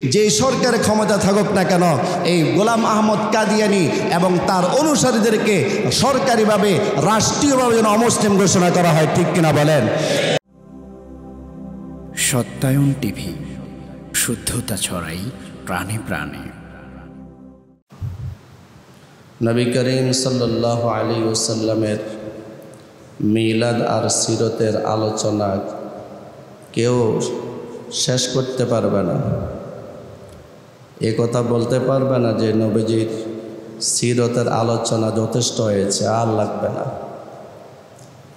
যেই সরকারের ক্ষমতা থাকুক না কেন, এই গোলাম আহমদ কাদিয়ানি এবং তার অনুসারীদেরকে সরকারিভাবে রাষ্ট্রীয়ভাবে যেন অমুসলিম ঘোষণা করা হয়। ঠিক কিনা বলেন? সত্যায়ন টিভি, শুদ্ধতা ছড়াই প্রাণে প্রাণে। নবী করিম সাল্লাল্লাহু আলাইহি ওয়াসাল্লামের মিলাদ আর সিরতের আলোচনা কেউ শেষ করতে পারবে না। এ কথা বলতে পারবে না যে নবীজির সিরতের আলোচনা যথেষ্ট হয়েছে, আর লাগবে না।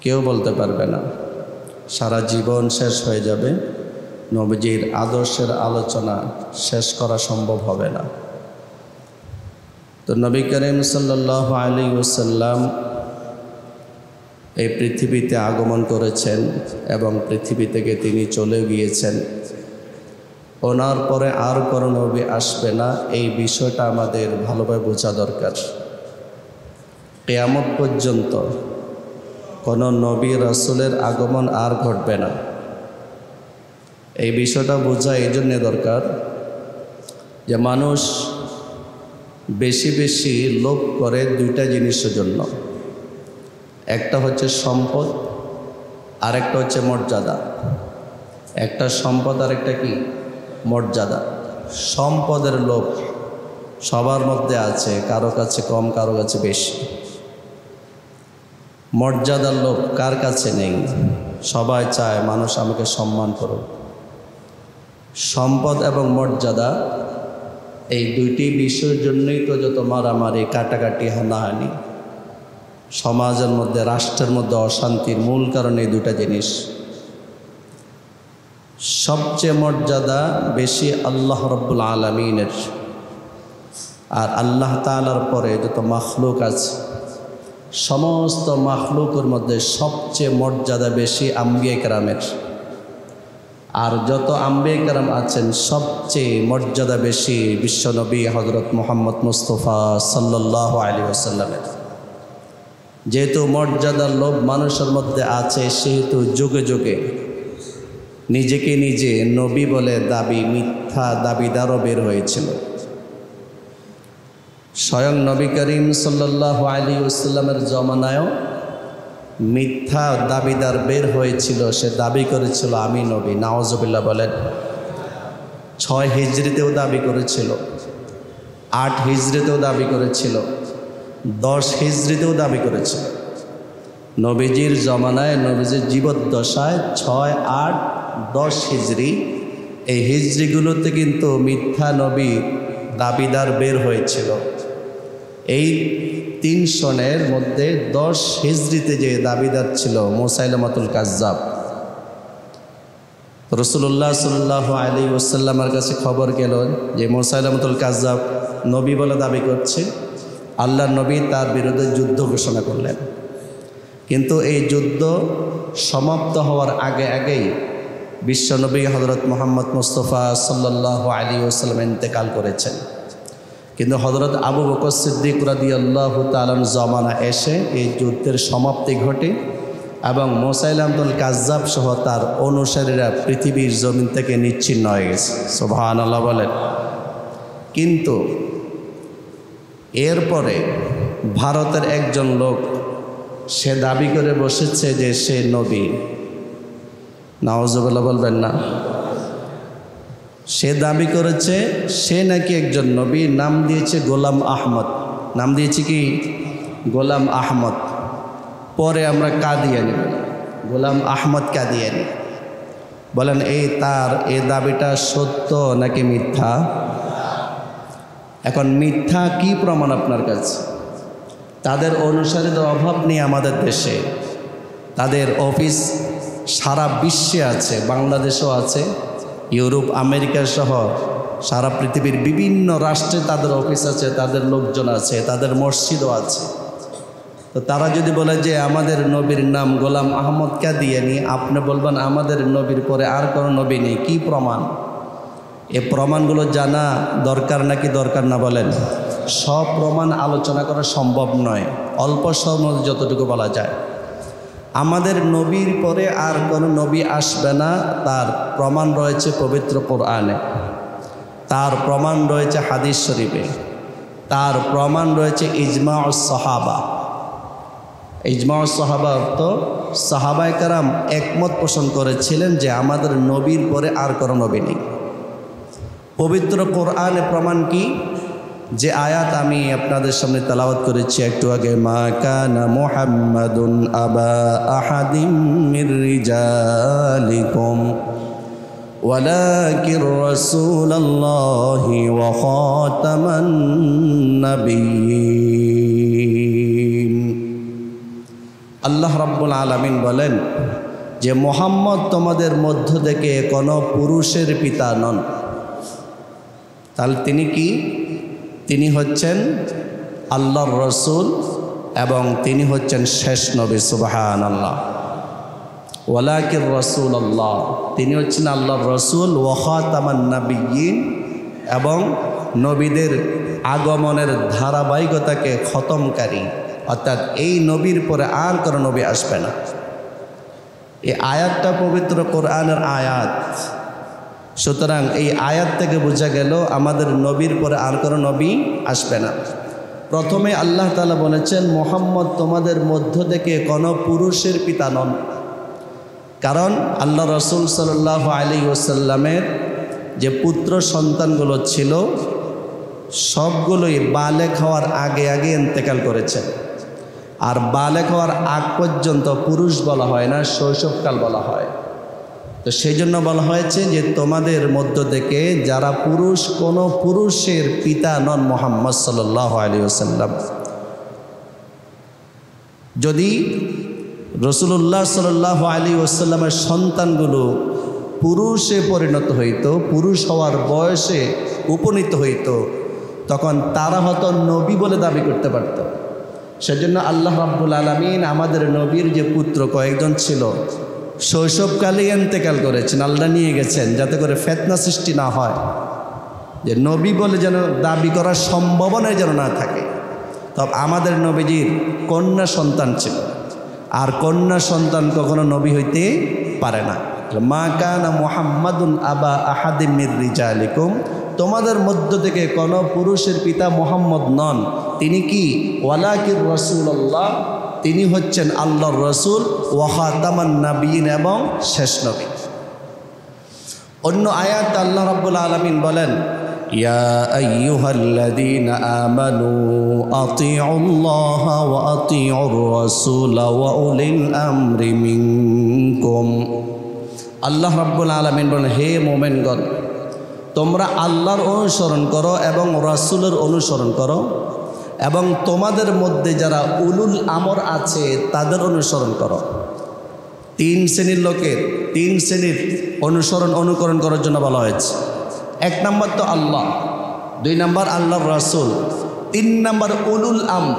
কেউ বলতে পারবে না। সারা জীবন শেষ হয়ে যাবে, নবীজির আদর্শের আলোচনা শেষ করা সম্ভব হবে না। তো নবী করিম সাল্লাল্লাহু আলাইহি ওয়াসাল্লাম এই পৃথিবীতে আগমন করেছেন এবং পৃথিবী থেকে তিনি চলে গিয়েছেন। ওনার পরে আর কোনো নবী আসবে না, এই বিষয়টা আমাদের ভালোভাবে বোঝা দরকার। কিয়ামত পর্যন্ত কোনো নবী রাসূলের আগমন আর ঘটবে না। এই বিষয়টা বোঝা এই জন্যে দরকার যে মানুষ বেশি বেশি লোভ করে দুইটা জিনিসের জন্য। একটা হচ্ছে সম্পদ, আর একটা হচ্ছে মর্যাদা। একটা সম্পদ আর একটা কি? মর্যাদা। সম্পদের লোভ সবার মধ্যে আছে, কারো কাছে কম, কারো কাছে বেশি। মর্যাদার লোভ কার কাছে নেই? সবাই চায় মানুষ আমাকে সম্মান করুক। সম্পদ এবং মর্যাদা, এই দুইটি বিষয়ের জন্যই তো যত মারামারি, কাটাকাটি, হানাহানি সমাজের মধ্যে, রাষ্ট্রের মধ্যে অশান্তির মূল কারণ এই দুটা জিনিস। সবচেয়ে মর্যাদা বেশি আল্লাহ রাব্বুল আলামিনের, আর আল্লাহ তাআলার পরে যত মাখলুক আছে, সমস্ত মাখলুকের মধ্যে সবচেয়ে মর্যাদা বেশি আম্বিয়া কেরামের। আর যত আম্বিয়া কেরাম আছেন সবচেয়ে মর্যাদা বেশি বিশ্বনবী হযরত মুহাম্মদ মুস্তাফা সাল্লাল্লাহু আলাইহি ওয়াসাল্লামের। যেহেতু মর্যাদার লোভ মানুষের মধ্যে আছে, সেহেতু যুগে যুগে নিজেকে নিজে নবী বলে দাবি, মিথ্যা দাবিদারও বের হয়েছিল। স্বয়ং নবী করিম সাল্লাল্লাহু আলাইহি ওয়াসাল্লামের জমানায়ও মিথ্যা দাবিদার বের হয়েছিল। সে দাবি করেছিল আমি নবী। নাউজুবিল্লাহ বলেন। 6 হিজরিতেও দাবি করেছিল, 8 হিজরিতেও দাবি করেছিল, 10 হিজরিতেও দাবি করেছিল। নবীজির জমানায়, নবীজির জীবদ্দশায় 6, 8, 10 হিজরি, এই হিজরিগুলোতে কিন্তু মিথ্যা নবী দাবিদার বের হয়েছিল। এই 3 সনের মধ্যে 10 হিজরিতে যে দাবিদার ছিল মুসাইলামাতুল কাজ্জাব। রাসূলুল্লাহ সাল্লাল্লাহু আলাইহি ওয়াসাল্লামের কাছে খবর গেল যে মুসাইলামাতুল কাজ্জাব নবী বলে দাবি করছে। আল্লাহর নবী তার বিরুদ্ধে যুদ্ধ ঘোষণা করলেন। কিন্তু এই যুদ্ধ সমাপ্ত হওয়ার আগেই বিশ্বনবী হযরত মুহাম্মদ মুস্তাফা সাল্লাল্লাহু আলাইহি ওয়াসাল্লাম ইন্তেকাল করেছেন। কিন্তু হযরত আবু বকর সিদ্দিক রাদিয়াল্লাহু তাআলা জমানা এসে এই যুদ্ধের সমাপ্তি ঘটে এবং মুসাইলামাতুল কাজ্জাব সহ তার অনুসারীরা পৃথিবীর জমিন থেকে নিচ্ছিন্ন হয়ে গেছে। সুবহানাল্লাহ বলেন। কিন্তু এরপরে ভারতের একজন লোক, সে দাবি করে বসেছে যে সে নবী। নাউজুবিল্লাহ বলবেন না। সে দাবি করেছে সে নাকি একজন নবী, নাম দিয়েছে গোলাম আহমদ। নাম দিয়েছে কি? গোলাম আহমদ। পরে আমরা কাদিয়ানি, গোলাম আহমদ কাদিয়ানি। বলেন এই দাবিটা সত্য নাকি মিথ্যা? এখন মিথ্যা কি প্রমাণ আপনার কাছে? তাদের অনুসারীদের অভাব নেই আমাদের দেশে। তাদের অফিস সারা বিশ্বে আছে, বাংলাদেশেও আছে, ইউরোপ, আমেরিকা সহ সারা পৃথিবীর বিভিন্ন রাষ্ট্রে তাদের অফিস আছে, তাদের লোকজন আছে, তাদের মসজিদও আছে। তো তারা যদি বলে যে আমাদের নবীর নাম গোলাম আহমদ কাদিয়ানি, আপনি বলবেন আমাদের নবীর পরে আর কোনো নবী নেই। কি প্রমাণ? এই প্রমাণগুলো জানা দরকার নাকি দরকার না? বলেন। সব প্রমাণ আলোচনা করা সম্ভব নয়, অল্প সময় যতটুকু বলা যায়। আমাদের নবীর পরে আর কোনো নবী আসবে না, তার প্রমাণ রয়েছে পবিত্র কোরআনে। তার প্রমাণ রয়েছে হাদিস শরীফে, তার প্রমাণ রয়েছে ইজমাউস সাহাবা। ইজমাউস সাহাবা অর্থ সাহাবায়ে কেরাম একমত পোষণ করেছিলেন যে আমাদের নবীর পরে আর কোনো নবী নেই। পবিত্র কোরআনে প্রমাণ কি? যে আয়াত আমি আপনাদের সামনে তেলাওয়াত করেছি একটু আগে, মা কানা মুহাম্মাদুন আবা আহাদিম মির রিজালিকুম ওয়ালাকির রাসূলুল্লাহি ওয়া খাতামান নাবিয়্যিন। আল্লাহ রাব্বুল আলামিন বলেন যে মুহাম্মদ তোমাদের মধ্য থেকে কোনো পুরুষের পিতা নন। তাহলে তিনি কি? তিনি হচ্ছেন আল্লাহর রসুল এবং তিনি হচ্ছেন শেষ নবী। সুবহানাল্লাহ। ওয়ালাকির রাসূলুল্লাহ, তিনি হচ্ছেন আল্লাহর রসুল, ওয়া খাতামান নাবিয়্যিন, এবং নবীদের আগমনের ধারাবাহিকতাকে খতমকারী, অর্থাৎ এই নবীর পরে আর কোনো নবী আসবে না। এই আয়াতটা পবিত্র কোরআনের আয়াত। সুতরাং এই আয়াত থেকে বোঝা গেল আমাদের নবীর পরে আর কোনো নবী আসবে না। প্রথমে আল্লাহ তাআলা বলেছেন মুহাম্মদ তোমাদের মধ্য থেকে কোনো পুরুষের পিতা নন, কারণ আল্লাহ রসুল সাল্লাল্লাহু আলাইহি ওয়াসাল্লামের যে পুত্র সন্তানগুলো ছিল সবগুলোই বালেগ হওয়ার আগে আগে ইন্তেকাল করেছেন। আর বালেগ হওয়ার আগ পর্যন্ত পুরুষ বলা হয় না, শৈশবকাল বলা হয়। তো সেই জন্য বলা হয়েছে যে তোমাদের মধ্য থেকে যারা পুরুষ, কোনো পুরুষের পিতা নন মুহাম্মদ সাল্লাল্লাহু আলাইহি ওয়াসাল্লাম। যদি রাসূলুল্লাহ সাল্লাল্লাহু আলাইহি ওয়াসাল্লামের সন্তানগুলো পুরুষে পরিণত হইত, পুরুষ হওয়ার বয়সে উপনীত হইত, তখন তারা হয়তো নবী বলে দাবি করতে পারত। সেজন্য আল্লাহ রাব্বুল আলামিন আমাদের নবীর যে পুত্র কয়েকজন ছিল শৈশবকালে ইন্তেকাল করেছেন, আল্লাহ নিয়ে গেছেন, যাতে করে ফিতনা সৃষ্টি না হয়, যে নবী বলে যেন দাবি করার সম্ভাবনাই যেন না থাকে। তবে আমাদের নবীজির কন্যা সন্তান ছিল, আর কন্যা সন্তান কখনো নবী হইতে পারে না। মা কানা মুহাম্মাদুন আবা আহাদিম মির রিজালিকুম, তোমাদের মধ্য থেকে কোনো পুরুষের পিতা মুহাম্মদ নন। তিনি কি? ওয়ালাকির রাসূলুল্লাহ, তিনি হচ্ছেন আল্লাহর রসুল, ওয়া খাতামান নাবিয়্যিন, এবং শেষ নবী। অন্য আয়াত আল্লাহ রাব্বুল আলামিন বলেন, ইয়া আইয়ুহাল্লাযীনা আমানু আতিউল্লাহা ওয়া আতিউর রাসূলা ওয়া উলিল আমরি মিনকুম। আল্লাহ রাব্বুল আলামিন বলেন, হে মুমিনগণ, তোমরা আল্লাহর অনুসরণ করো এবং রাসূলের অনুসরণ করো, এবং তোমাদের মধ্যে যারা উলুল আমর আছে তাদের অনুসরণ করো। তিন শ্রেণীর লোকের, তিন শ্রেণীর অনুকরণ করার জন্য বলা হয়েছে। এক নম্বর তো আল্লাহ, দুই নম্বর আল্লাহর রাসূল, তিন নম্বর উলুল আমর।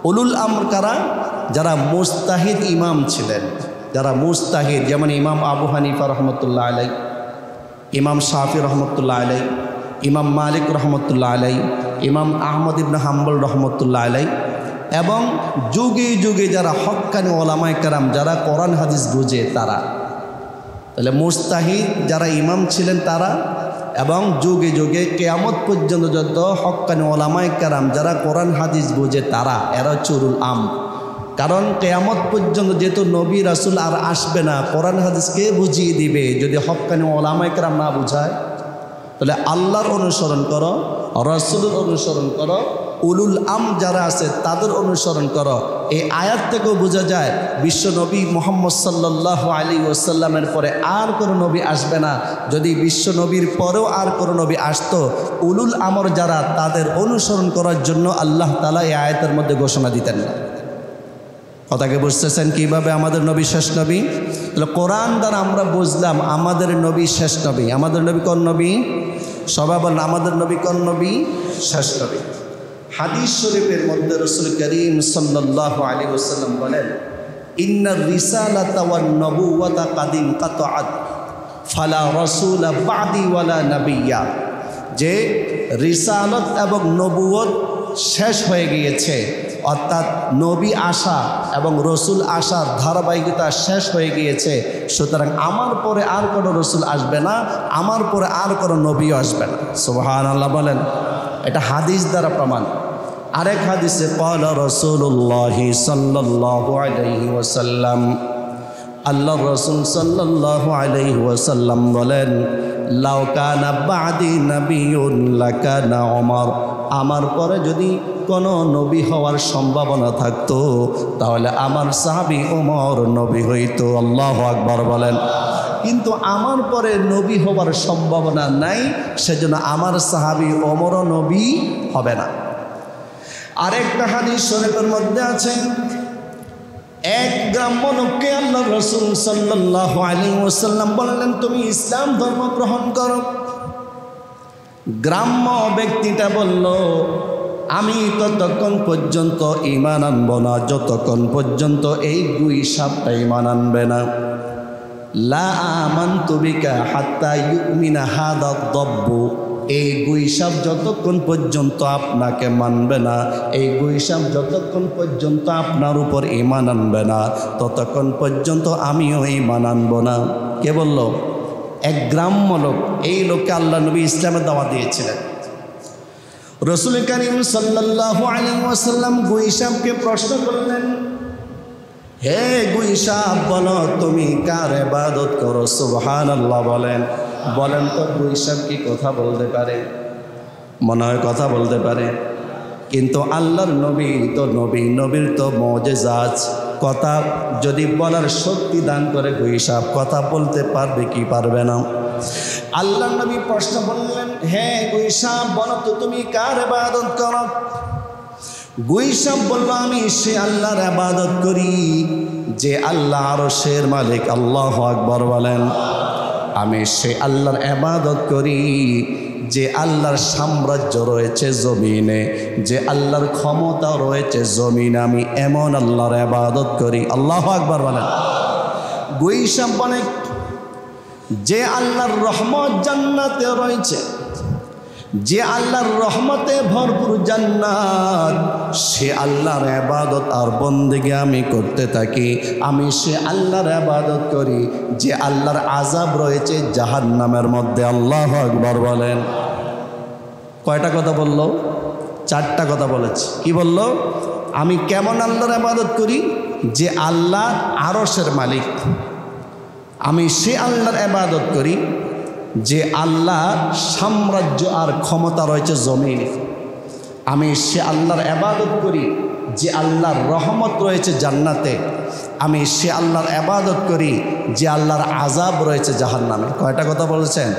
উলুল আমর কারা? যারা মুস্তাহিদ ইমাম ছিলেন, যারা মুস্তাহিদ, যেমন ইমাম আবু হানিফা রহমতুল্লাহ আলাই, ইমাম শাফি রহমতুল্লাহ আলাই, ইমাম মালিক রহমতুল্লাহ আলাই, ইমাম আহমদ ইবনে হাম্বল রহমতুল্লাহ আলাই, এবং যুগে যুগে যারা হক্কানি ওলামায়ে কেরাম, যারা কোরআন হাদিস বুঝে তারা। তাহলে মুস্তাহিদ যারা ইমাম ছিলেন তারা, এবং যুগে যুগে কিয়ামত পর্যন্ত যত হক্কানি ওলামায়ে কেরাম যারা কোরআন হাদিস বুঝে তারা, এরা হচ্ছে উলুল আমর। কারণ কিয়ামত পর্যন্ত যেহেতু নবী রাসূল আর আসবে না, কোরআন হাদিসকে বুঝিয়ে দিবে যদি হক্কানি ওলামায়ে কেরাম না বুঝায়। তাহলে আল্লাহর অনুসরণ করো, রাসূলের অনুসরণ করো, উলুল আমর যারা আছে তাদের অনুসরণ করো। এই আয়াত থেকেও বোঝা যায় বিশ্ব নবী মুহাম্মদ সাল্লাল্লাহু আলাইহি ওয়াসাল্লামের পরে আর কোনো নবী আসবে না। যদি বিশ্ব নবীর পরেও আর কোনো নবী আসতো, উলুল আমর যারা তাদের অনুসরণ করার জন্য আল্লাহ তাআলা এই আয়াতের মধ্যে ঘোষণা দিতেন না। কথাকে বুঝতেছেন কিভাবে আমাদের নবী শেষ নবী? তাহলে কোরআন দ্বারা আমরা বুঝলাম আমাদের নবী শেষ নবী। আমাদের নবী কোন নবী? সবাই বলেন, আমাদের নবী কোন নবী? শেষ নবী। হাদিস শরীফের মধ্যে রাসূল করিম সাল্লাল্লাহু আলাইহি ওয়াসাল্লাম বলেন, ইন্নার রিসালাতা ওয়ান নবুওয়াতা কাদ ইনকাতাআত ফালা রাসূলা বা'দি ওয়ালা নাবিয়্যা, যে রিসালত এবং নবুয়ত শেষ হয়ে গিয়েছে, অর্থাৎ নবী আসা এবং রসুল আসার ধারাবাহিকতা শেষ হয়ে গিয়েছে। সুতরাং আমার পরে আর কোনো রসুল আসবে না, আমার পরে আর কোনো নবীও আসবে না। সুবহানাল্লাহ বলেন। এটা হাদিস দ্বারা প্রমাণ। আরেক হাদিসে ক্বালা রাসূলুল্লাহি সাল্লাল্লাহু আলাইহি ওয়াসাল্লাম, আল্লাহর রাসূল সাল্লাল্লাহু আলাইহি ওয়াসাল্লাম বলেন, লাউ কানা বা'দি নাবিয়্যুন লাকানা ওমর, আমার পরে যদি কোনো নবী হওয়ার সম্ভাবনা থাকতো তাহলে আমার সাহাবী ওমর নবী হইতো। আল্লাহু আকবার বলেন। কিন্তু আমার পরে নবী হওয়ার সম্ভাবনা নাই, সেজন্য আমার সাহাবী ওমরও নবী হবে না। আরেকটা হাদিস শরীফের মধ্যে আছে, এক গ্রাম্য লোককে আল্লাহ রাসূল সাল্লাল্লাহু আলাইহি ওয়াসাল্লাম বললেন, তুমি ইসলাম ধর্ম গ্রহণ করো। গ্রাম্য ব্যক্তিটা বলল, আমি ততক্ষণ পর্যন্ত ঈমান আনব না যতক্ষণ পর্যন্ত এই দুই সাপটা ঈমান আনবে না। লা আমানতু বিকা হাত্তা ইউমিনা হাদা দাব্বু, এই গুইসাপ যতক্ষণ পর্যন্ত আপনাকে মানবে না, এই গুইসাপ যতক্ষণ পর্যন্ত আপনার উপর ঈমান আনবে না, ততক্ষণ পর্যন্ত আমিও ঈমান আনব না। কে বলল? এক গ্রাম্য লোক। এই লোককে আল্লাহ নবী ইসলামের দাওয়াত দিয়েছিলেন। রাসূল কারীম সাল্লাল্লাহু আলাইহি ওয়াসাল্লাম গুইসাপকে প্রশ্ন করলেন, হে গুইসাপ, বলো তুমি কার ইবাদত করো? সুবহানাল্লাহ বলেন। বলেন তো গুইসাপ কি কথা বলতে পারে? মনে হয় কথা বলতে পারে, কিন্তু আল্লাহর নবী তো নবী, নবীর তো মুজিজা আছে। কথা যদি বলার শক্তি দান করে গুইসাপ কথা বলতে পারবে কি পারবে না? আল্লাহর নবী প্রশ্ন বললেন, হে গুইসাপ, বলো তো তুমি কার ইবাদত করো? গুইসাপ বলল, আমি সে আল্লাহর ইবাদত করি যে আল্লাহ আরশের মালিক। আল্লাহু আকবার বলেন। আমি সে আল্লাহর ইবাদত করি যে আল্লাহর সাম্রাজ্য রয়েছে জমিনে, যে আল্লাহর ক্ষমতা রয়েছে জমিনে, আমি এমন আল্লাহর ইবাদত করি। আল্লাহু আকবার বলেন। গুইসাপ বলে, যে আল্লাহর রহমত জান্নাতে রয়েছে, যে আল্লাহর রহমতে ভরপুর জান্নাত, সে আল্লাহর ইবাদত আর বন্দেগী আমি করতে থাকি। আমি সে আল্লাহর ইবাদত করি যে আল্লাহর আযাব রয়েছে জাহান্নামের মধ্যে। আল্লাহু আকবার বলেন। কয়টা কথা বলল? চারটা কথা বলেছে। কি বলল? আমি কেমন আল্লাহর ইবাদত করি? যে আল্লাহ আরশের মালিক। আমি সে আল্লাহর ইবাদত করি যে আল্লাহ সাম্রাজ্য আর ক্ষমতা রয়েছে জমিনে। আমি সে আল্লাহর ইবাদত করি যে আল্লাহর রহমত রয়েছে জান্নাতে। আমি সে আল্লাহর ইবাদত করি যে আল্লাহর আযাব রয়েছে জাহান্নামে। কয়টা কথা বলেছেন?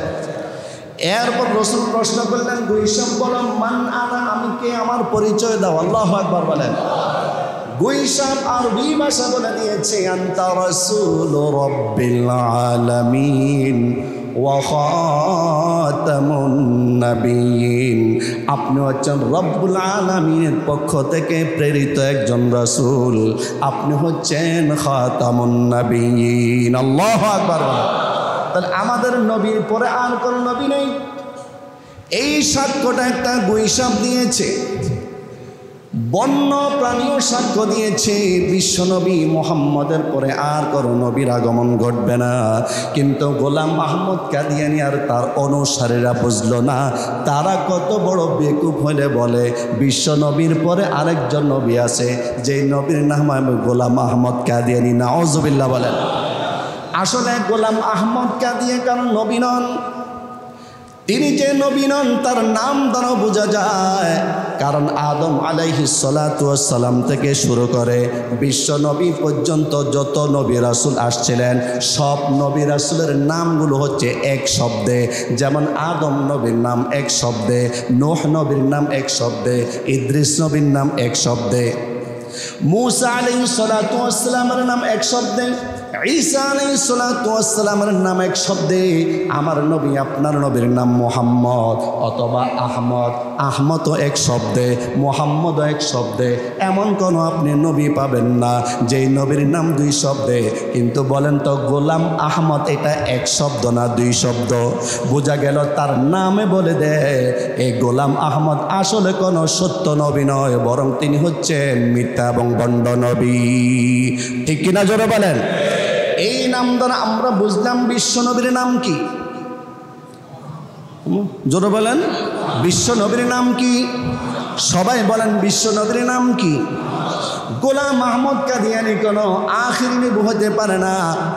এরপর রাসূল প্রশ্ন করলেন, গুইসাপ বলো, মান আনা, আমি কে, আমার পরিচয় দাও। আল্লাহু আকবার বলেন। গুইসাপ আরবি ভাষা বলে দিয়েছে, আনতা রাসূল রাব্বিল আলামিন ওয়া খাতামুন নবিয়্যিন, আপনি হচ্ছেন রব্বুল আলামিনের পক্ষ থেকে প্রেরিত একজন রাসূল, আপনি হচ্ছেন খাতামুন নবিয়্যিন। আল্লাহু আকবার। তাহলে আমাদের নবীর পরে আর কোন নবী নেই। এই সাক্ষ্যটা একটা গুইসাপ দিয়েছে। বন্য প্রাণীও সাক্ষ্য দিয়েছে, বিশ্বনবী মুহাম্মদের পরে আর কোনো নবীর আগমন ঘটবে না। কিন্তু গোলাম আহমদ কাদিয়ানী আর তার অনুসারীরা বুঝল না। তারা কত বড় বেকুব হলে বলে বিশ্বনবীর পরে আরেকজন নবী আছে, যেই নবীর নাম গোলাম আহমদ কাদিয়ানী। নাউজুবিল্লাহ বলেন। আসলে গোলাম আহমদ কাদিয়ানী কারণ নবী নন। তিনি যে নবী নন তার নাম দ্বারা বোঝা যায়। কারণ আদম আলাইহিস সালাতু ওয়াস সালাম থেকে শুরু করে বিশ্ব নবী পর্যন্ত যত নবী রাসূল আসছিলেন, সব নবী রাসূলের নামগুলো হচ্ছে এক শব্দে। যেমন আদম নবীর নাম এক শব্দে, নূহ নবীর নাম এক শব্দে, ইদ্রিস নবীর নাম এক শব্দে, মূসা আলাইহিস সালাতু ওয়াস সালামের নাম এক শব্দে, ঈসা আলাইহিস সালাতু ওয়াস সালামের নাম এক শব্দে, আমার নবী আপনার নবীর নাম মুহাম্মদ অথবা আহমদ, আহমদও এক শব্দে, মুহাম্মদও এক শব্দে। এমন কোনো আপনি নবী পাবেন না যেই নবীর নাম দুই শব্দে। কিন্তু বলেন তো গোলাম আহমদ এটা এক শব্দ না দুই শব্দ? বোঝা গেল তার নামে বলে দেয় এই গোলাম আহমদ আসলে কোনো সত্য নবী নয়, বরং তিনি হচ্ছেন মিথ্যা এবং ভণ্ড নবী। ঠিক কিনা জোরে বলেন? এই নাম দ্বারা আমরা বুঝলাম বিশ্ব নবীর নাম কি? জোরে বলেন, বিশ্ব নবীর নাম কি? সবাই বলেন বিশ্ব নবীর নাম কি? গোলাম আহমদ কাদিয়ানী কোনো আখিরি নবী হতে পারে না,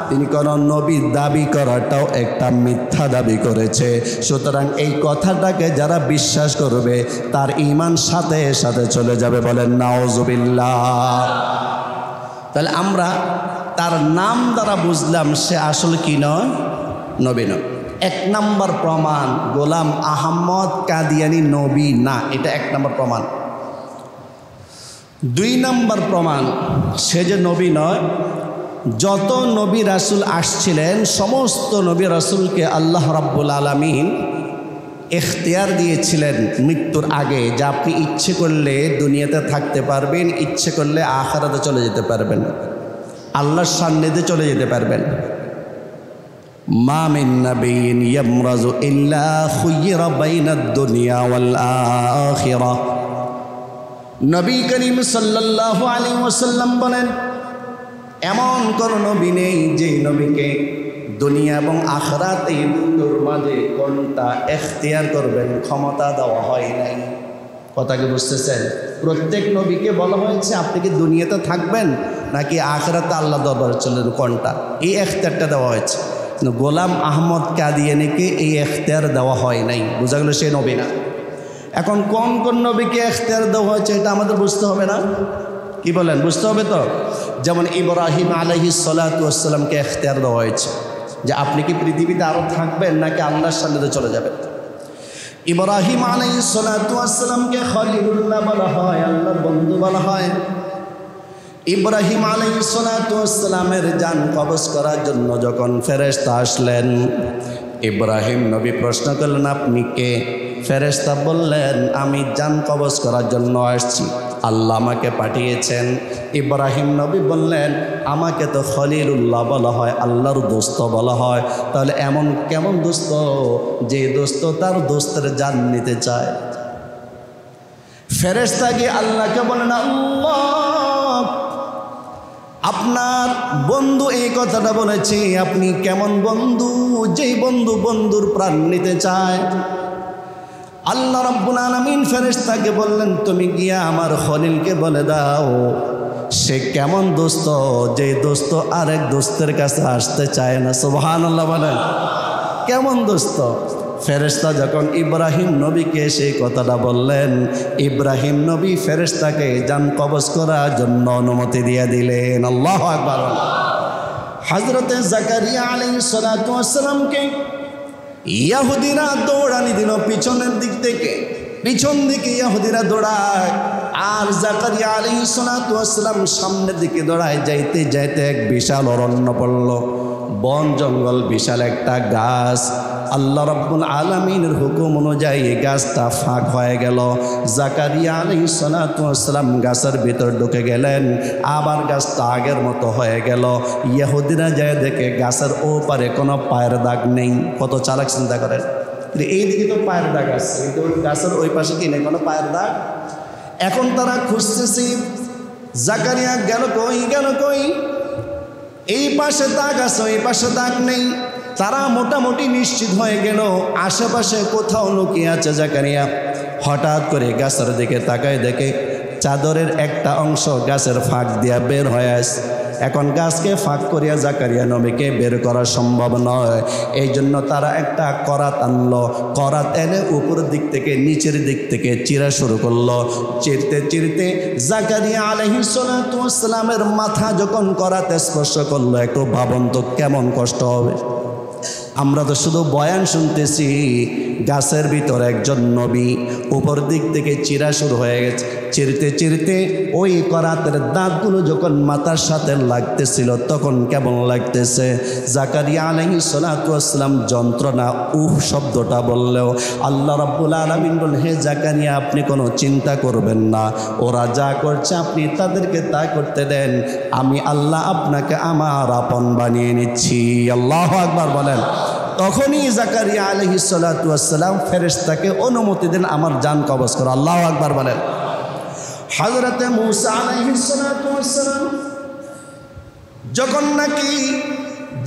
তিনি কোনো নবীর দাবি করাটাও একটা মিথ্যা দাবি করেছে। সুতরাং এই কথাটাকে যারা বিশ্বাস করবে তার ঈমান সাথে সাথে চলে যাবে। বলেন নাউজুবিল্লাহ। তাহলে আমরা তার নাম দ্বারা বুঝলাম সে আসলে কি নয়, নবী নয়। এক নম্বর প্রমাণ গোলাম আহমদ কাদিয়ানী নবী না, এটা এক নম্বর প্রমাণ। দুই নম্বর প্রমাণ সে যে নবী নয়, যত নবী রাসূল আসছিলেন সমস্ত নবী রাসূলকে আল্লাহ রাব্বুল আলামিন এখতিয়ার দিয়েছিলেন মৃত্যুর আগে যে আপনি ইচ্ছে করলে দুনিয়াতে থাকতে পারবেন, ইচ্ছে করলে আখিরাতে চলে যেতে পারবেন, আল্লাহর সান্নিধ্যে চলে যেতে পারবেন। মা মিন নাবিয়্যিন ইয়ামরাজু ইল্লা খুয়্যিরা বাইনাদ দুনিয়া ওয়াল আখিরাহ। নবী করিম সাল্লাল্লাহু আলাইহি ওয়াসাল্লাম বলেন এমন কোন নবী নেই যে নবীকে দুনিয়া এবং আখিরাত এই দুটোর মাঝে কোনটা এখতিয়ার করবেন ক্ষমতা দেওয়া হয় নাই। কথা কি বুঝতেছেন? প্রত্যেক নবীকে বলা হয়েছে আপনি কি দুনিয়াতে থাকবেন নাকি আখিরাতে আল্লাহ দরবারে চলেন, কোনটা, এই এখতিয়ারটা দেওয়া হয়েছে। গোলাম আহমদ কাদিয়ানীকে এই এখতিয়ার দেওয়া হয় নাই। বোঝা গেল সে নবী না। এখন কোন কোন নবীকে এখতিয়ার দেওয়া হয়েছে এটা আমাদের বুঝতে হবে না? কি বলেন, বুঝতে হবে তো? যেমন ইব্রাহিম আলাইহিস সালাতু ওয়াস সালামকে এখতিয়ার দেওয়া হয়েছে যে আপনি কি পৃথিবীতে আরও থাকবেন নাকি আল্লাহর সান্নিধ্যে চলে যাবেন। ইব্রাহিম আলাইহিস সালাতু ওয়াস সালামকে খলিলুল্লাহ বলা হয়, আল্লাহর বন্ধু বলা হয়। ইব্রাহিম আলাইহিস সালাতু ওয়াস সালামের জান কবজ করার জন্য যখন ফেরেশতা আসলেন, ইব্রাহিম নবী প্রশ্ন করলেন আপনি কে? ফেরেশতা বললেন আমি জান কবজ করার জন্য আসছি, আল্লাহ আমাকে পাঠিয়েছেন। ইব্রাহিম নবী বললেন আমাকে তো খলিলুল্লাহ বলা হয়, আল্লাহর দোস্ত বলা হয়। তাহলে এমন কেমন দোস্ত যে দোস্ত তার দোস্তের জান নিতে চায়? ফেরেশতা গিয়ে আল্লাহকে বলেন আল্লাহ আপনার বন্ধু এই কথাটা বলেছে, আপনি কেমন বন্ধু যেই বন্ধু বন্ধুর প্রাণ নিতে চায়? আল্লাহ রাব্বুল আলামিন ফেরেশতাকে বললেন তুমি গিয়া আমার খলিলকে বলে দাও সে কেমন দোস্ত যে দোস্ত আরেক দোস্তের কাছে আসতে চায় না। সুবহানাল্লাহ বলেন, কেমন দোস্ত? ফেরেশতা যখন ইব্রাহিম নবীকে সেই কথাটা বললেন, ইব্রাহিম নবী ফেরেশতাকে জান কবজ করার জন্য অনুমতি দিয়ে দিলেন। আল্লাহু আকবার। হযরতে জাকারিয়া আলাইহিস সালাতু ওয়াস সালামকে ইহুদিরা দৌড়ানি দিল পিছনের দিক থেকে, পিছন দিকে ইহুদিরা দৌড়ায় আর জাকারিয়া আলাইহিস সালাতু ওয়াস সালাম সামনের দিকে দৌড়ায়। যাইতে যাইতে এক বিশাল অরণ্য পড়ল, বন জঙ্গল, বিশাল একটা গাছ। আল্লাহ রাব্বুল আলামিনের হুকুম অনুযায়ী এই গাছটা ফাঁক হয়ে গেল। জাকারিয়া আলাইহিস সালাতু ওয়াস সালাম গাছের ভিতর ঢুকে গেলেন, আবার গাছটা আগের মতো হয়ে গেল। ইহুদিরা যায় দেখে গাছের ওপারে কোনো পায়ের দাগ নেই। কত চালাক চিন্তা করেন, এইদিকে তো পায়ের দাগ আছে কিন্তু গাছের ওই পাশে কি নেই, কোনো পায়ের দাগ। এখন তারা খুঁজতেছি জাকারিয়া গেল কই, গেল কই, এই পাশে দাগ আছে ওই পাশে দাগ নেই। তারা মোটামুটি নিশ্চিত হয়ে গেল আশেপাশে কোথাও লুকিয়ে আছে জাকারিয়া। হঠাৎ করে গাছের দিকে তাকায় দেখে চাদরের একটা অংশ গাছের ফাঁক দিয়া বের হয়ে আসে। এখন গাছকে ফাঁক করিয়া জাকারিয়া নবীকে বের করা সম্ভব নয়, এই জন্য তারা একটা করাত আনলো। করাত এনে উপরের দিক থেকে নিচের দিক থেকে চিরা শুরু করলো। চিরতে চিরতে জাকারিয়া আলাইহিস সালাতু ওয়াস সালামের মাথা যখন করাতে স্পর্শ করলো, একটু ভাবুন তো কেমন কষ্ট হবে। আমরা তো শুধু বয়ান শুনতেছি, গাছের ভিতর একজন নবী উপর দিক থেকে চিরা শুরু হয়ে গেছে। চিরতে চিরতে ওই করাতের দাঁতগুলো যখন মাথার সাথে লাগতেছিল তখন কেমন লাগতেছে। জাকারিয়া আলাইহিস সালাতু ওয়াস সালাম যন্ত্রণা উফ শব্দটা বললেও আল্লাহ রাব্বুল আলামিন বলেন, হে জাকারিয়া আপনি কোনো চিন্তা করবেন না, ওরা যা করছে আপনি তাদেরকে তা করতে দেন, আমি আল্লাহ আপনাকে আমার আপন বানিয়ে নিচ্ছি। আল্লাহু আকবার বলেন। তখনই জাকারিয়া আলাইহিস সালাতু ওয়াস সালাম ফেরেশতাকে অনুমতি দেন আমার জান কবজ করো। আল্লাহু আকবার বলেন। হযরতে মূসা আলাইহিস সালাতু ওয়াস সালাম যখন নাকি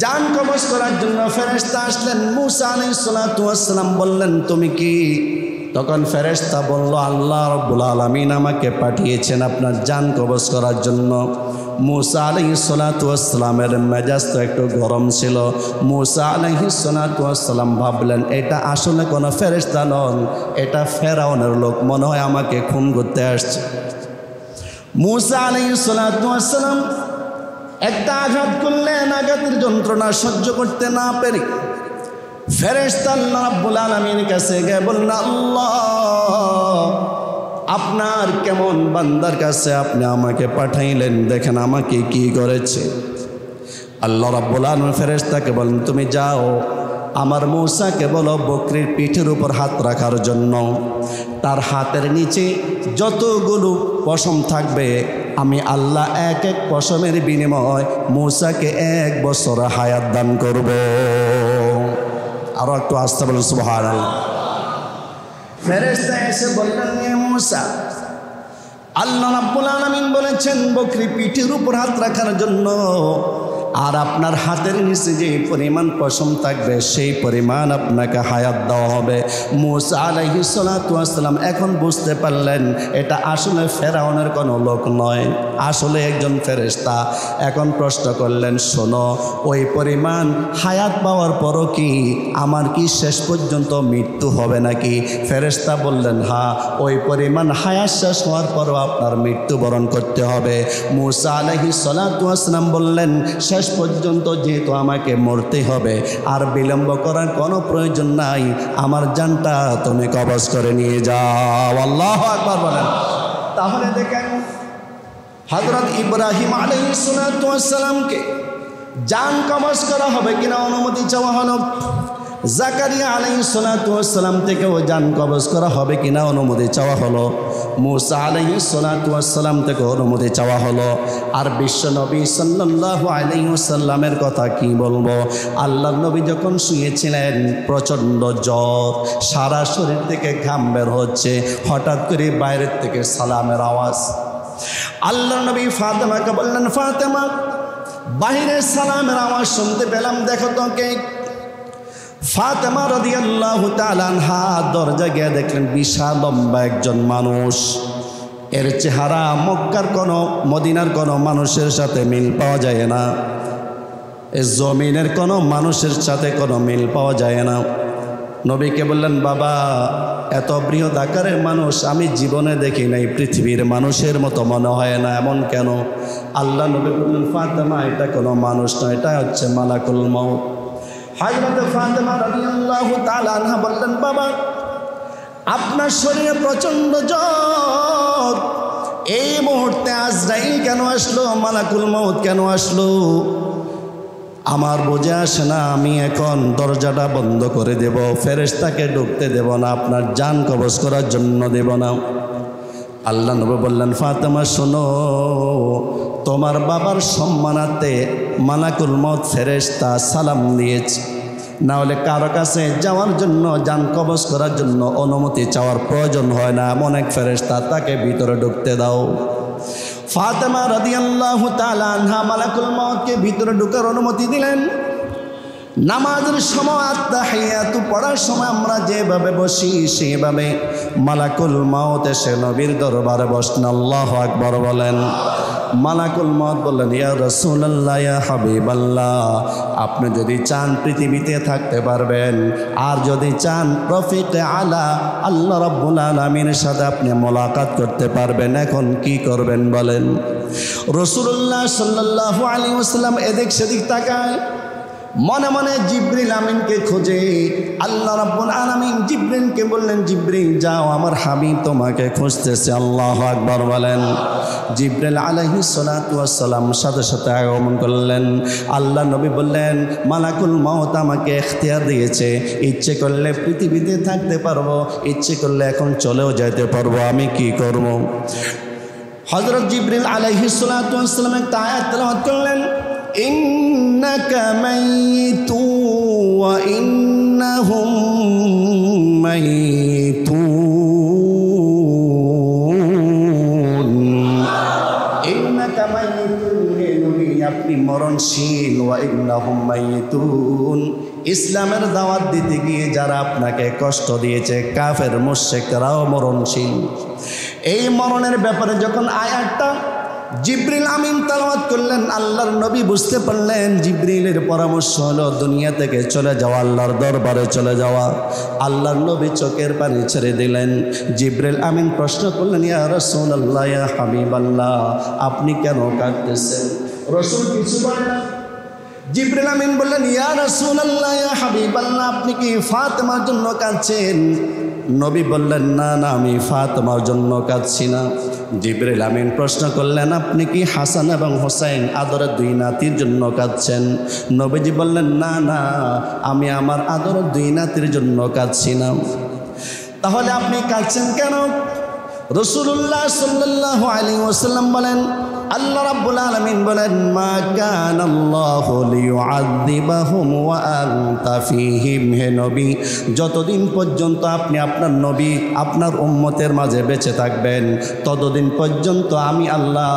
জান কবজ করার জন্য ফেরেশতা আসলেন, মূসা আলাইহিস সালাতু ওয়াস সালাম বললেন তুমি কি? তখন ফেরেশতা বলল, আল্লাহ রাব্বুল আলামিন আমাকে পাঠিয়েছেন আপনার জান কবজ করার জন্য। মূসা আলাইহিস সালাতু ওয়াস সালামের মেজাজ তো একটু গরম ছিল। মূসা আলাইহিস সালাতু ওয়াস সালাম ভাবলেন এটা আসলে কোনো ফেরেশতা নন, এটা ফেরাউনের লোক, মনে হয় আমাকে খুন করতে আসছে। মূসা আলাইহিস সালাতু ওয়াস সালাম একটা আঘাত করলেন, আঘাতের যন্ত্রণা সহ্য করতে না পেরে ফেরেশতা আল্লাহ রাব্বুল আলামিনের কাছে গিয়ে বললেন, আল্লাহ আপনার কেমন বান্দার কাছে আপনি আমাকে পাঠাইলেন, দেখেন আমাকে কি করেছে। আল্লাহ রাব্বুল আলামিন ফেরেশতাকে বলেন তুমি যাও আমার মূসাকে বলো বকরির পিঠের উপর হাত রাখার জন্য। তার হাতের নিচে যতগুলো পশম থাকবে আমি আল্লাহ এক এক পশমের বিনিময় মূসাকে 1 বছর হায়াত দান করব। আরো একটু আস্তে বলুন সুবহানাল্লাহ। ফেরেশতা এসে বললেন, হে মূসা আল্লাহ রাব্বুল আলামিন বলেছেন বকরি পিঠের উপর হাত রাখার জন্য, আর আপনার হাতের নিচে যে পরিমাণ পশম থাকবে সেই পরিমাণ আপনাকে হায়াত দেওয়া হবে। মূসা আলাইহিস সালাতু ওয়াস সালাম এখন বুঝতে পারলেন এটা আসলে ফেরাউনের কোনো লোক নয়, আসলে একজন ফেরেশতা। এখন প্রশ্ন করলেন, শোনো ওই পরিমাণ হায়াত পাওয়ার পরও কি আমার কি শেষ পর্যন্ত মৃত্যু হবে নাকি? ফেরেশতা বললেন, হ্যাঁ ওই পরিমাণ হায়াত শেষ হওয়ার পরও আপনার মৃত্যুবরণ করতে হবে। মূসা আলাইহিস সালাতু ওয়াস সালাম বললেন, শেষ পর্যন্ত যেহেতু আমাকে মরতে হবে আর বিলম্ব করার কোনো প্রয়োজন নাই, আমার জানটা তুমি কবজ করে নিয়ে যাও। আল্লাহু আকবার বলেন। তাহলে দেখেন হযরত ইব্রাহিম আলাইহিস সালাতু ওয়াস সালামকে জান কবজ করা হবে কিনা অনুমতি চাওয়া হলো। জাকারিয়া আলাইহিস সালাতু ওয়াস সালাম থেকেও জান কবজ করা হবে কিনা অনুমতি চাওয়া হলো। মূসা আলাইহিস সালাতু ওয়াস সালাম থেকে অনুমতি চাওয়া হলো। আর বিশ্ব নবী সাল্লাল্লাহু আলাইহি ওয়াসাল্লামের কথা কি বলবো। আল্লাহর নবী যখন শুয়েছিলেন প্রচণ্ড জ্বর, সারা শরীর থেকে ঘাম বের হচ্ছে, হঠাৎ করে বাইরের থেকে সালামের আওয়াজ। আল্লাহর নবী ফাতেমাকে বললেন, ফাতেমা বাহিরের সালামের আওয়াজ শুনতে পেলাম, দেখো তো কে। ফাতেমা রাদিয়াল্লাহু তাআলা আনহা দরজা গিয়ে দেখলেন বিশাল লম্বা একজন মানুষ। এর চেহারা মক্কার কোনো মদিনার কোনো মানুষের সাথে মিল পাওয়া যায় না, এর জমিনের কোনো মানুষের সাথে কোনো মিল পাওয়া যায় না। নবীকে বললেন, বাবা এত বৃহৎ আকারের মানুষ আমি জীবনে দেখি নাই, পৃথিবীর মানুষের মতো মনে হয় না, এমন কেন? আল্লাহ নবী বললেন, ফাতেমা এটা কোনো মানুষ নয়, এটা হচ্ছে মালাকুল মউত। হযরত ফাতেমা রাদিয়াল্লাহু তাআলা আনহা বললেন, বাবা আপনার শরীরে প্রচণ্ড জ্বর, এই মুহূর্তে আজরাইল কেন আসলো, মালাকুল মউত কেন আসলো? আমার বোঝে আসে না, আমি এখন দরজাটা বন্ধ করে দেব, ফেরেশতাকে ঢুকতে দেব না, আপনার জান কবজ করার জন্য দেব না। আল্লাহ নবী বললেন, ফাতেমা শোনো, তোমার বাবার সম্মানার্থে মালাকুল মউত ফেরেশতা সালাম দিয়েছে, না হলে কারো কাছে যাওয়ার জন্য জান কবজ করার জন্য অনুমতি চাওয়ার প্রয়োজন হয় না, এমন এক ফেরেশতা, তাকে ভিতরে ঢুকতে দাও। ফাতেমা রাদিয়াল্লাহু তাআলা আনহা মালাকুল মউতকে ভিতরে ঢোকার অনুমতি দিলেন। নামাজের সময় আত্তাহিয়াতু পড়ার সময় আমরা যেভাবে বসি সেভাবে মালাকুল মউত এসে নবীর দরবারে বসেন। আল্লাহু আকবার বলেন। মালাকুল মউত বললেন, ইয়া রাসূলুল্লাহ, ইয়া হাবিবাল্লাহ, আপনি যদি চান পৃথিবীতে থাকতে পারবেন, আর যদি চান রফিকে আলা আল্লাহ রাব্বুল আলামিনের সাথে আপনি মোলাকাত করতে পারবেন, এখন কি করবেন বলেন? রাসূলুল্লাহ সাল্লাল্লাহু আলাইহি ওয়াসাল্লাম এদিক সেদিক তাকায়, মনে মনে জিবরিল আমিনকে খোঁজে। আল্লাহ রাব্বুল আলামিন জিবরিলকে বললেন, জিবরিল যাও, আমার হাবিব তোমাকে খুঁজতেছে। আল্লাহু আকবার বলেন। জিবরিল আলাইহিস সালাতু ওয়াস সালাম সাথে সাথে আগমন করলেন। আল্লাহ নবী বললেন, মালাকুল মউত আমাকে ইখতিয়ার দিয়েছে, ইচ্ছে করলে পৃথিবীতে থাকতে পারবো, ইচ্ছে করলে এখন চলেও যেতে পারবো, আমি কি করব? হযরত জিবরিল আলাইহিস সালাতু ওয়াস সালাম একটা আয়াত তেলাওয়াত করলেন, ইন্নাকা মাইয়িতু ওয়া ইন্নাহুম মাইয়িতুন। ইন্নাকা মাইয়িতুন, হে নবী আপনি মরণশীল, ওয়া ইন্নাহুম মাইয়িতুন। ইসলামের দাওয়াত দিতে গিয়ে যারা আপনাকে কষ্ট দিয়েছে, কাফের মুশরিকরাও মরণশীল। এই মরণের ব্যাপারে যখন আয়াতটা জিবরিল আমিন তেলাওয়াত করলেন, আল্লাহর নবী বুঝতে পারলেন জিবরিলের পরামর্শ হলো দুনিয়া থেকে চলে যাওয়া, আল্লাহর দরবারে চলে যাওয়া। আল্লাহর নবী চোখের পানি ছেড়ে দিলেন। জিবরিল আমিন প্রশ্ন করলেন, ইয়া রাসূলুল্লাহ, ইয়া হাবিবাল্লাহ, আপনি কেন কাঁদতেছেন? রাসূল কিছু বলেন না। জিবরিল আমিন বললেন, ইয়া রাসূলুল্লাহ, ইয়া হাবিবাল্লাহ, আপনি কি ফাতেমার জন্য কাঁদছেন? নবী বললেন, না না, আমি ফাতেমার জন্য কাঁদছি না। জিবরিল আমিন প্রশ্ন করলেন, আপনি কি হাসান এবং হোসেন আদরের দুই নাতির জন্য কাঁদছেন? নবীজি বললেন, না না, আমি আমার আদরের দুই নাতির জন্য কাঁদছি না। তাহলে আপনি কাঁদছেন কেন? রাসূলুল্লাহ সাল্লাল্লাহু আলাইহি ওয়াসাল্লাম বলেন, আল্লাহ রাব্বুল আলামিন বলেন, মা কানাল্লাহু লিয়ুআযিবাহুম ওয়া আনতা ফীহিম। হে নবী, যতদিন পর্যন্ত আপনি আপনার নবী আপনার উম্মতের মাঝে বেঁচে থাকবেন, ততদিন পর্যন্ত আমি আল্লাহ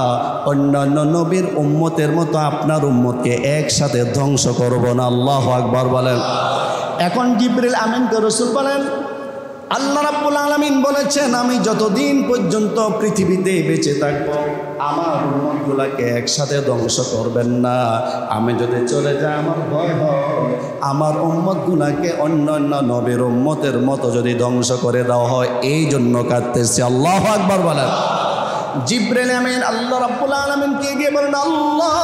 অন্যান্য নবীর উম্মতের মতো আপনার উম্মতকে একসাথে ধ্বংস করব না। আল্লাহু আকবার বলেন। এখন জিবরিল আমিনকে রাসূল বলেন, আল্লাহ রাব্বুল আলামিন বলেছেন, আমি যতদিন পর্যন্ত পৃথিবীতে বেঁচে থাকবো আমার উম্মতগুলোকে একসাথে ধ্বংস করবেন না। আমি যদি চলে যাই আমার ভয় হয় আমার উম্মতগুলোকে অন্যান্য নবীর উম্মতের মতো যদি ধ্বংস করে দেওয়া হয়, এই জন্য কাঁদতেছি। আল্লাহু আকবার বলেন। জিবরিল আমিন আল্লাহ রাব্বুল আলামিনকে গিয়ে বলেন, আল্লাহ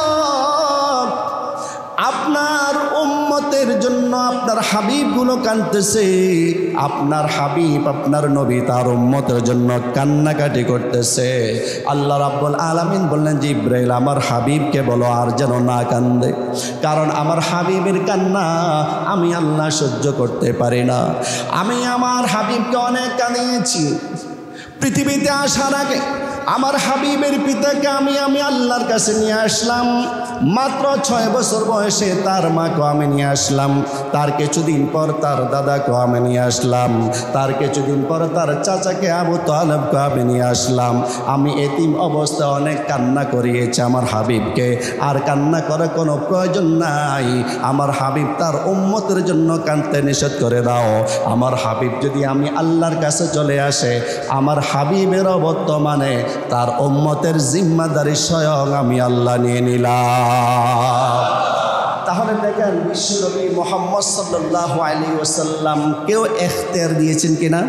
আপনার উম্মতের জন্য আপনার হাবিবগুলো কাঁদতেছে, আপনার হাবিব আপনার নবী তার উম্মতের জন্য কান্নাকাটি করতেছে। আল্লাহ রাব্বুল আলামিন বললেন, জিবরাইল আমার হাবিবকে বলো আর যেন না কান্দে, কারণ আমার হাবিবের কান্না আমি আল্লাহ সহ্য করতে পারি না। আমি আমার হাবিবকে অনেক কাঁদিয়েছি। পৃথিবীতে আসার আগে আমার হাবিবের পিতাকে আমি আল্লাহর কাছে নিয়ে আসলাম। মাত্র 6 বছর বয়সে তার মাকে আমি নিয়ে আসলাম। তার কিছুদিন পর তার দাদাকে আমি নিয়ে আসলাম। তার কিছুদিন পর তার চাচাকে আবু তালেবকে আমি নিয়ে আসলাম। আমি এতিম অবস্থায় অনেক কান্না করিয়েছি আমার হাবিবকে, আর কান্না করার কোনো প্রয়োজন নাই। আমার হাবিব তার উম্মতের জন্য কাঁদতে নিষেধ করে দাও। আমার হাবিব যদি আমি আল্লাহর কাছে চলে আসে, আমার হাবিবের বর্তমানে তার উম্মতের জিম্মাদারি স্বয়ং আমি আল্লাহ নিয়ে নিলাম। তাহলে দেখেন বিশ্বনবী মুহাম্মদ সাল্লাল্লাহু আলাইহি ওয়াসাল্লাম কেউ ইখতিয়ার দিয়েছেন কিনা?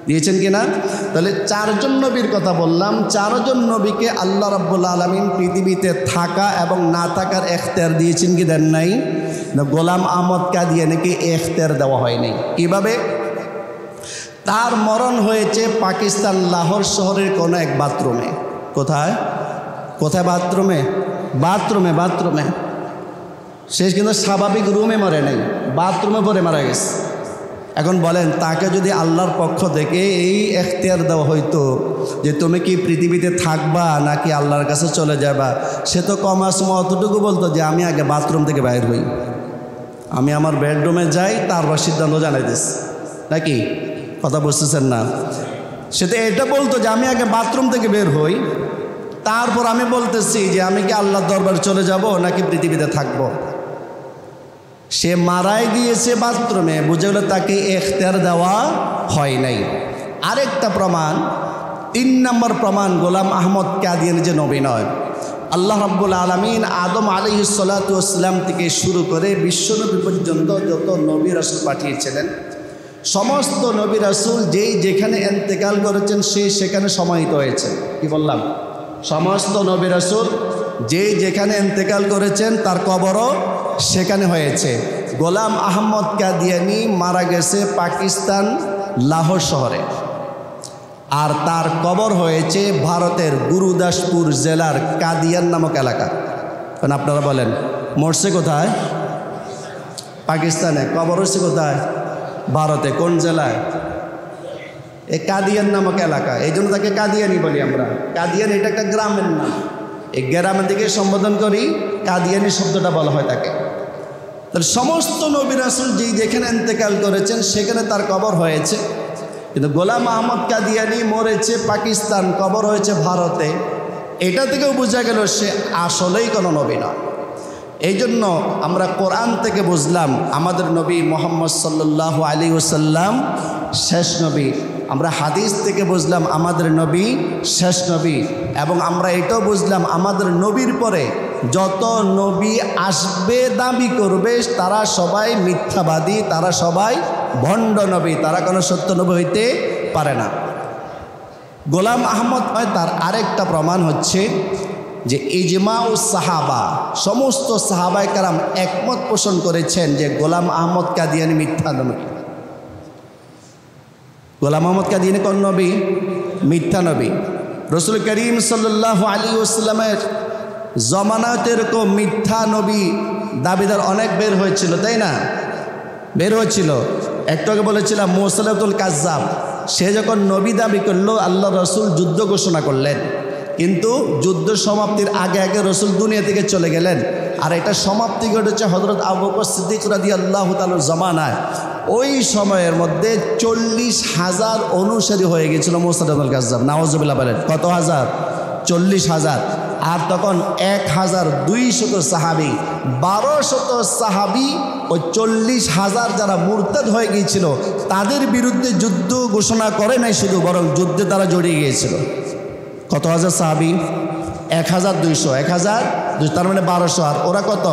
দিয়েছেন কিনা? তাহলে 4 জন নবীর কথা বললাম। 4 জন নবীকে আল্লাহ রাব্বুল আলামিন পৃথিবীতে থাকা এবং না থাকার ইখতিয়ার দিয়েছেন কি দেন নাই? না, গোলাম আহমদ কাদিয়ানীকে ইখতিয়ার দেওয়া হয়নি। কিভাবে? তার মরণ হয়েছে পাকিস্তান লাহোর শহরের কোনো এক বাথরুমে। কোথায় কোথায়? বাথরুমে। বাথরুমে সে কিন্তু স্বাভাবিক রুমে মরে নাই, বাথরুমে পরে মারা গেছে। এখন বলেন, তাকে যদি আল্লাহর পক্ষ থেকে এই ইখতিয়ার দেওয়া হইতো যে তুমি কি পৃথিবীতে থাকবা নাকি আল্লাহর কাছে চলে যাবা, সে তো কমাসম অতটুকু বলতো যে আমি আগে বাথরুম থেকে বাইর হই, আমি আমার বেডরুমে যাই, তারপর সিদ্ধান্ত জানাই দিস। নাকি কথা বুঝতেছেন না? সে তো এটা বলতো যে আমি আগে বাথরুম থেকে বের হই, তারপর আমি বলতেছি যে আমি কি আল্লাহর দরবারে চলে যাব নাকি পৃথিবীতে থাকব। সে মারাই গিয়েছে বাথরুমে, বুঝে গেল তাকে ইখতিয়ার দেওয়া হয় নাই। আরেকটা প্রমাণ, 3 নম্বর প্রমাণ, গোলাম আহমদ কাদিয়ানী যে নবী নয়। আল্লাহ রাব্বুল আলামিন আদম আলাইহিস সালাতু ওয়াস সালাম থেকে শুরু করে বিশ্বনবী পর্যন্ত যত নবী রাসূল পাঠিয়েছিলেন, সমস্ত নবী রাসূল যেই যেখানে ইন্তেকাল করেছেন সেই সেখানে সমাহিত হয়েছে। কি বললাম? সমস্ত নবী রাসূল যেই যেখানে ইন্তেকাল করেছেন তার কবরও সেখানে হয়েছে। গোলাম আহমদ কাদিয়ানি মারা গেছে পাকিস্তান লাহোর শহরে, আর তার কবর হয়েছে ভারতের গুরুদাসপুর জেলার কাদিয়ান নামক এলাকা। কারণ আপনারা বলেন মরছে কোথায়? পাকিস্তানে। কবর হচ্ছে কোথায়? ভারতে। কোন জেলায়? এই কাদিয়ান নামক এলাকা, এই জন্য তাকে কাদিয়ানি বলি আমরা। কাদিয়ান এটা একটা গ্রামের নাম, এই গ্রামের দিকে সম্বোধন করি, কাদিয়ানি শব্দটা বলা হয় তাকে। তাহলে সমস্ত নবী রাসূল যেখানে ইন্তেকাল করেছেন সেখানে তার কবর হয়েছে, কিন্তু গোলাম আহমদ কাদিয়ানি মরেছে পাকিস্তান, কবর হয়েছে ভারতে। এটা থেকেও বোঝা গেল সে আসলেই কোনো নবী নয়। এই জন্য আমরা কোরআন থেকে বুঝলাম আমাদের নবী মুহাম্মদ সাল্লাল্লাহু আলাইহি ওয়াসাল্লাম শেষ নবী। আমরা হাদিস থেকে বুঝলাম আমাদের নবী শেষ নবী, এবং আমরা এটাও বুঝলাম আমাদের নবীর পরে যত নবী আসবে দাবি করবে তারা সবাই মিথ্যাবাদী, তারা সবাই ভণ্ড নবী, তারা কোনো সত্য নবী হইতে পারে না। গোলাম আহমদ তার আরেকটা প্রমাণ হচ্ছে যে ইজমাউ সাহাবা, সমস্ত সাহাবায়ে কেরাম একমত পোষণ করেছেন যে গোলাম আহমদ কাদিয়ানি মিথ্যা নবী। গোলাম আহমদ কাদিয়ানি কোন নবী? মিথ্যা নবী। রাসূল করিম সাল্লাল্লাহু আলাইহি ওয়াসাল্লামের জমানাতে এরকম মিথ্যা নবী দাবিদার অনেক বের হয়েছিল, তাই না? বের হয়েছিল। একটু আগে বলেছিলাম মুসাইলাতুল কাজ্জাব, সে যখন নবী দাবি করলো আল্লাহ রসুল যুদ্ধ ঘোষণা করলেন, কিন্তু যুদ্ধ সমাপ্তির আগে আগে রসুল দুনিয়া থেকে চলে গেলেন। আর এটা সমাপ্তি ঘটেছে হযরত আবু বকর সিদ্দিক রাদিয়াল্লাহু তাআলার জামানায়। ওই সময়ের মধ্যে 40,000 অনুসারী হয়ে গেছিল মুসাইলাতুল কাজ্জাব। নাউজুবিল্লাহ বলেন। কত হাজার? 40,000। আর তখন 1200 সাহাবি, 1200 সাহাবি ওই 40,000 যারা মুরতাদ হয়ে গিয়েছিল তাদের বিরুদ্ধে যুদ্ধ ঘোষণা করে নাই শুধু, বরং যুদ্ধে তারা জড়িয়ে গিয়েছিল। কত হাজার সাহাবি? 1200। 1200 তার মানে 1200, আর ওরা কত?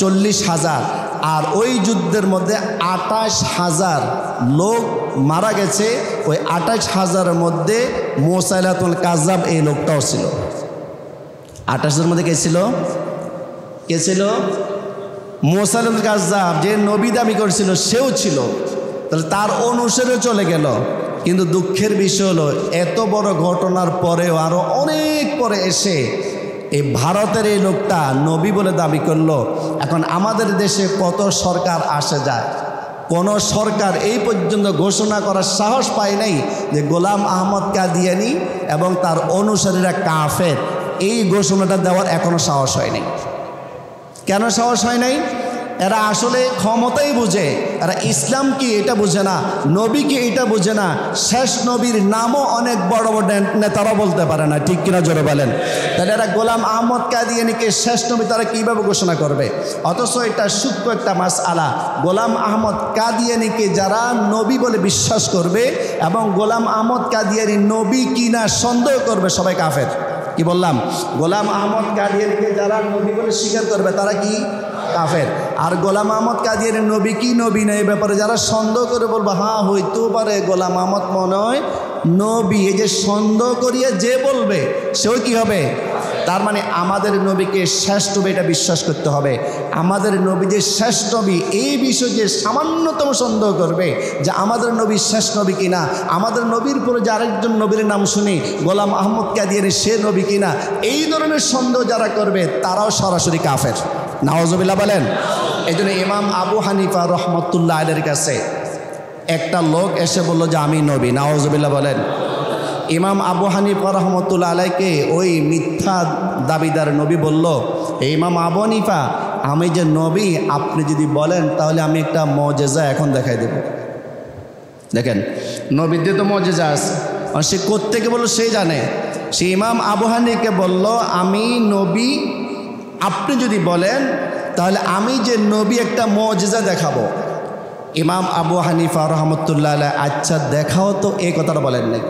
40,000। আর ওই যুদ্ধের মধ্যে 28,000 লোক মারা গেছে। ওই 28,000-এর মধ্যে মুসাইলাতুল কাজ্জাব এই লোকটাও ছিল। 28,000-এর মধ্যে কে ছিল? কে ছিল? মুসাইলাতুল কাজ্জাব, যে নবী দাবি করেছিল সেও ছিল। তাহলে তার অনুসারে চলে গেল। কিন্তু দুঃখের বিষয় হলো এত বড় ঘটনার পরেও আরও অনেক পরে এসে এই ভারতের এই লোকটা নবী বলে দাবি করলো। এখন আমাদের দেশে কত সরকার আসে যায়, কোনো সরকার এই পর্যন্ত ঘোষণা করার সাহস পায় নাই যে গোলাম আহমদ কাদিয়ানি এবং তার অনুসারীরা কাফের। এই ঘোষণাটা দেওয়ার এখনো সাহস হয় নাই। কেন সাহস হয় নাই? এরা আসলে ক্ষমতাই বুঝে, এরা ইসলাম কি এটা বুঝে না, নবী কি এটা বুঝে না। শেষ নবীর নামও অনেক বড় বড় নেতারা বলতে পারে না, ঠিক কিনা জোরে বলেন। তাহলে এরা গোলাম আহমদ কাদিয়ানিকে শেষ নবী তারা কীভাবে ঘোষণা করবে? অথচ এটা সূক্ষ্ম একটা মাসআলা। গোলাম আহমদ কাদিয়ানিকে যারা নবী বলে বিশ্বাস করবে এবং গোলাম আহমদ কাদিয়ানি নবী কিনা সন্দেহ করবে, সবাই কাফের। কি বললাম? গোলাম আহমদ কাদিয়ানিকে যারা নবী বলে স্বীকার করবে তারা কি? কাফের। আর গোলাম আহমদ কাদিয়ানি নবী কি নবী না এই ব্যাপারে যারা সন্দেহ করে বলবে হ্যাঁ হইতেও পারে গোলাম আহমদ মনে হয় নবী, এই যে সন্দেহ করিয়ে যে বলবে সেও কি হবে? তার মানে আমাদের নবীকে শেষ নবী এটা বিশ্বাস করতে হবে। আমাদের নবী যে শেষ নবী এই বিষয়ে যে সামান্যতম সন্দেহ করবে যে আমাদের নবী শেষ নবী কিনা, আমাদের নবীর পরে যে আরেকজন নবীর নাম শুনি গোলাম আহমদ কাদিয়ানি সে নবী কিনা, এই ধরনের সন্দেহ যারা করবে তারাও সরাসরি কাফের। নাউজুবিল্লাহ বলেন। এই জন্য ইমাম আবু হানিফা রহমতুল্লাহ আলাইহির কাছে একটা লোক এসে বলল যে আমি নবী। নাউজুবিল্লাহ বলেন। ইমাম আবু হানিফা রহমতুল্লাহ আলাইকে ওই মিথ্যা দাবিদার নবী বলল, ইমাম আবু হানিফা আমি যে নবী আপনি যদি বলেন তাহলে আমি একটা মুজিজা এখন দেখাই দেব। দেখেন নবীদের তো মুজিজা আছে, সে কোত্থেকে বলল সে জানে। সে ইমাম আবু হানিফাকে বলল আমি নবী, আপনি যদি বলেন তাহলে আমি যে নবী একটা মুজিজা দেখাবো। ইমাম আবু হানিফা রহমতুল্লাহ আলাইহি আচ্ছা দেখাও তো, এই কথাটা বলেন নাই।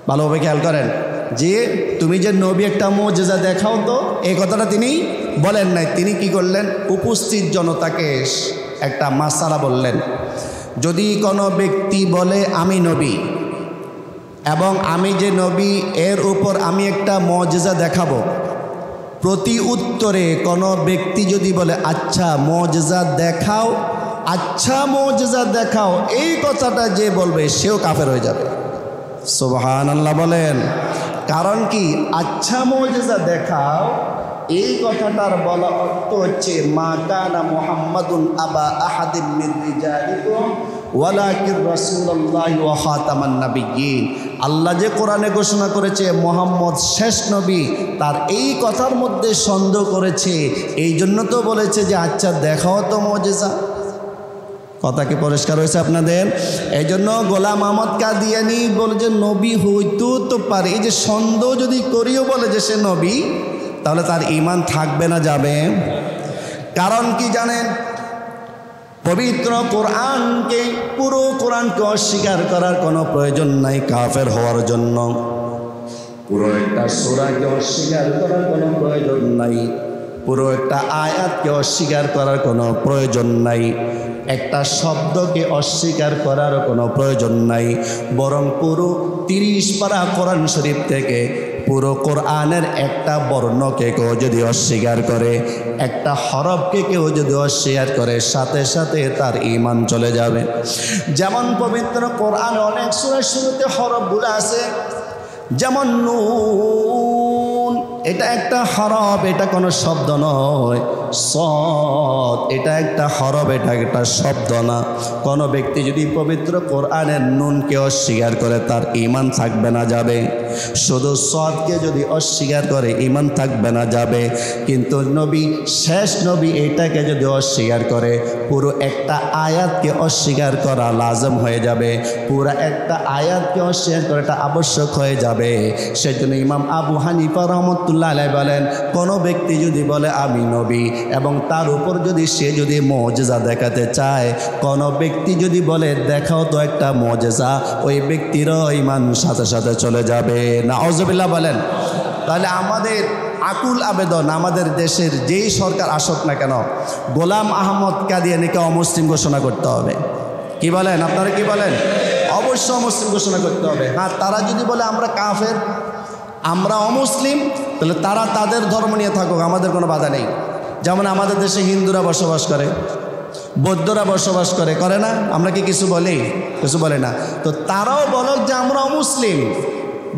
ভালোভাবে খেয়াল করেন যে তুমি যে নবী একটা মুজিজা দেখাও তো, এই কথাটা তিনি বলেন নাই। তিনি কি করলেন? উপস্থিত জনতাকে একটা মাসালা বললেন, যদি কোনো ব্যক্তি বলে আমি নবী এবং আমি যে নবী এর উপর আমি একটা মুজিজা দেখাবো, প্রতি উত্তরে কোনো ব্যক্তি যদি বলে আচ্ছা মুজিজা দেখাও, আচ্ছা মুজিজা দেখাও, এই কথাটা যে বলবে সেও কাফের হয়ে যাবে। সুবহানাল্লাহ বলেন। কারণ কি, আচ্ছা মুজিজা দেখাও এই কথাটার বলা অর্থ হচ্ছে মা কানা মুহাম্মাদুন আবা আহাদিন মির রিজালিকুম ওয়ালাকিন রাসূলুল্লাহি ওয়া খাতামান নাবিয়্যিন। আল্লাহ যে কোরআনে ঘোষণা করেছে মুহাম্মদ শেষ নবী, তার এই কথার মধ্যে সন্দেহ করেছে, এই জন্য তো বলেছে যে আচ্ছা দেখাও তো মুজিজা। কথা কি পরিষ্কার হয়েছে আপনাদের? এই জন্য গোলাম আহমদ কাদিয়ানী বলে যে নবী হইতেও তো পারে, এই যে সন্দেহ যদি করিও বলে যে সে নবী, তাহলে তার ঈমান থাকবে না যাবে? কারণ কি জানেন, পবিত্র কোরআনকে, পুরো কোরআনকে অস্বীকার করার কোনো প্রয়োজন নাই কাফের হওয়ার জন্য। পুরো একটা সূরাকে অস্বীকার করার কোনো প্রয়োজন নাই, পুরো একটা আয়াতকে অস্বীকার করার কোনো প্রয়োজন নাই, একটা শব্দকে অস্বীকার করারও কোনো প্রয়োজন নাই। বরং পুরো 30 পারা কোরআন শরীফ থেকে পুরো কোরআনের একটা বর্ণকে কেউ যদি অস্বীকার করে, একটা হরফকে কেউ যদি অস্বীকার করে, সাথে সাথে তার ঈমান চলে যাবে। যেমন পবিত্র কোরআন অনেক সূরার শুরুতে হরফগুলো আছে, যেমন নুন, এটা একটা হরফ, এটা কোনো শব্দ নয়। সদ, এটা একটা হরফ, এটা একটা শব্দ না। কোনো ব্যক্তি যদি পবিত্র কোরআনের নুনকে অস্বীকার করে তার ঈমান থাকবে না যাবে। শুধু সদকে যদি অস্বীকার করে ঈমান থাকবে না যাবে। কিন্তু নবী, শেষ নবী, এটাকে যদি অস্বীকার করে, পুরো একটা আয়াতকে অস্বীকার করা লাজম হয়ে যাবে, পুরো একটা আয়াতকে অস্বীকার করাটা আবশ্যক হয়ে যাবে। সেজন্য ইমাম আবু হানিফা রহমতুল্লাহ আলাইহি বলেন, কোনো ব্যক্তি যদি বলে আমি নবী এবং তার উপর যদি সে যদি মুজিজা দেখাতে চায়, কোনো ব্যক্তি যদি বলে দেখাও তো একটা মুজিজা, ওই ব্যক্তিরও ঈমান সাথে সাথে চলে যাবে। নাউজুবিল্লাহ বলেন। তাহলে আমাদের আকুল আবেদন, আমাদের দেশের যেই সরকার আসুক না কেন, গোলাম আহমদ কাদিয়ানীকে অমুসলিম ঘোষণা করতে হবে। কি বলেন আপনারা, কি বলেন? অবশ্যই অমুসলিম ঘোষণা করতে হবে। হ্যাঁ, তারা যদি বলে আমরা কাফের, আমরা অমুসলিম, তাহলে তারা তাদের ধর্ম নিয়ে থাকুক, আমাদের কোনো বাধা নেই। যেমন আমাদের দেশে হিন্দুরা বসবাস করে, বৌদ্ধরা বসবাস করে, করে না? আমরা কি কিছু বলি? কিছু বলে না। তো তারাও বলুক যে আমরা অমুসলিম,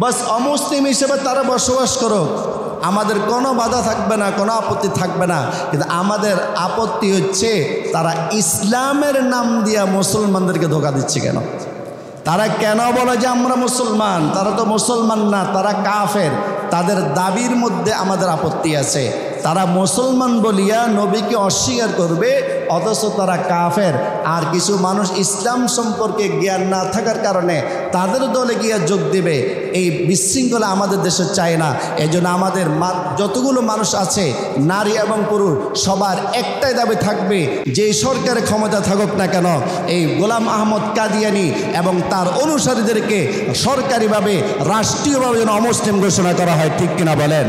বাস অমুসলিম হিসেবে তারা বসবাস করুক, আমাদের কোনো বাধা থাকবে না, কোনো আপত্তি থাকবে না। কিন্তু আমাদের আপত্তি হচ্ছে তারা ইসলামের নাম দিয়া মুসলমানদেরকে ধোঁকা দিচ্ছে কেন? তারা কেন বলে যে আমরা মুসলমান? তারা তো মুসলমান না, তারা কাফের। তাদের দাবির মধ্যে আমাদের আপত্তি আছে। তারা মুসলমান বলিয়া নবীকে অস্বীকার করবে, অথচ তারা কাফের। আর কিছু মানুষ ইসলাম সম্পর্কে জ্ঞান না থাকার কারণে তাদের দলে গিয়ে যোগ দেবে। এই বিশৃঙ্খলা আমাদের দেশে চায় না। এই জন্য আমাদের যতগুলো মানুষ আছে, নারী এবং পুরুষ, সবার একটাই দাবি থাকবে, যেই সরকারের ক্ষমতা থাকুক না কেন, এই গোলাম আহমদ কাদিয়ানী এবং তার অনুসারীদেরকে সরকারিভাবে, রাষ্ট্রীয়ভাবে যেন অমুসলিম ঘোষণা করা হয়। ঠিক কিনা বলেন?